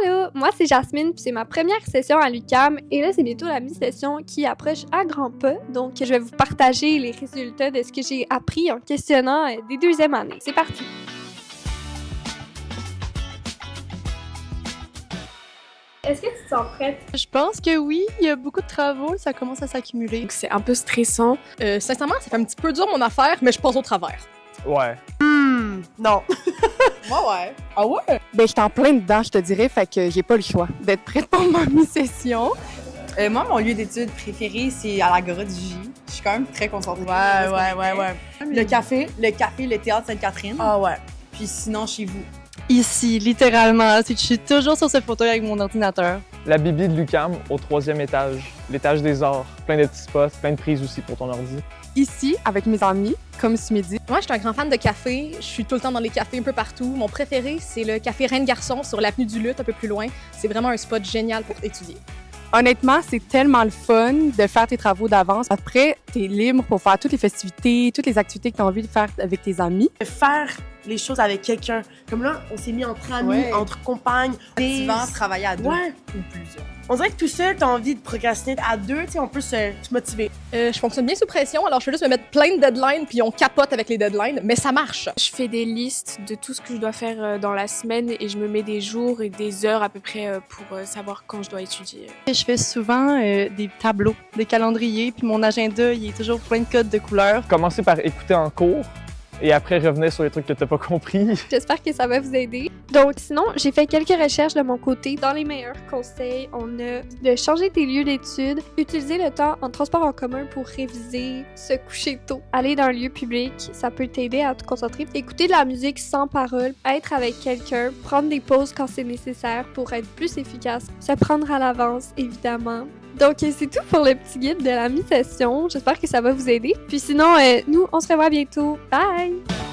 Allô, moi c'est Jasmine, puis c'est ma première session à l'UQAM et là c'est bientôt la mi-session qui approche à grands pas. Donc je vais vous partager les résultats de ce que j'ai appris en questionnant des deuxièmes années. C'est parti! Est-ce que tu te sens prête? Je pense que oui, il y a beaucoup de travaux, ça commence à s'accumuler. Donc, c'est un peu stressant. Sincèrement, ça fait un petit peu dur mon affaire, mais je passe au travers. Ouais. Non. Moi, ouais. Ah ouais? Ben, j'étais en plein dedans, je te dirais, fait que j'ai pas le choix d'être prête pour ma mi-session. Moi, mon lieu d'études préféré, c'est à l'Agora du J. Je suis quand même très concentrée. Ouais. Le café, le théâtre Sainte-Catherine. Ah ouais. Puis sinon, chez vous. Ici, littéralement, je suis toujours sur ce fauteuil avec mon ordinateur. La bibi de l'UQAM au 3e étage, l'étage des arts. Plein de petits spots, plein de prises aussi pour ton ordi. Ici, avec mes amis, comme ce midi. Moi, je suis un grand fan de café. Je suis tout le temps dans les cafés un peu partout. Mon préféré, c'est le café Reine-Garçon sur l'avenue du Lutte, un peu plus loin. C'est vraiment un spot génial pour étudier. Honnêtement, c'est tellement le fun de faire tes travaux d'avance. Après, t'es libre pour faire toutes les festivités, toutes les activités que t'as envie de faire avec tes amis. Faire les choses avec quelqu'un. Comme là, on s'est mis entre amis, Ouais. entre compagnes. Activement, travailler à deux. Ouais. Ou plusieurs. On dirait que tout seul, t'as envie de procrastiner. À deux, tu sais, on peut se motiver. Je fonctionne bien sous pression, alors je fais juste me mettre plein de deadlines, puis on capote avec les deadlines, mais ça marche. Je fais des listes de tout ce que je dois faire dans la semaine et je me mets des jours et des heures à peu près pour savoir quand je dois étudier. Je fais souvent des tableaux, des calendriers, puis mon agenda, il est toujours plein de codes de couleurs. Commencez par écouter en cours et après revenir sur les trucs que t'as pas compris. J'espère que ça va vous aider. Donc sinon, j'ai fait quelques recherches de mon côté. Dans les meilleurs conseils, on a de changer tes lieux d'études, utiliser le temps en transport en commun pour réviser, se coucher tôt, aller dans un lieu public, ça peut t'aider à te concentrer, écouter de la musique sans parole, être avec quelqu'un, prendre des pauses quand c'est nécessaire pour être plus efficace, se prendre à l'avance, évidemment. Donc, c'est tout pour le petit guide de la mi-session. J'espère que ça va vous aider. Puis sinon, nous, on se revoit bientôt. Bye!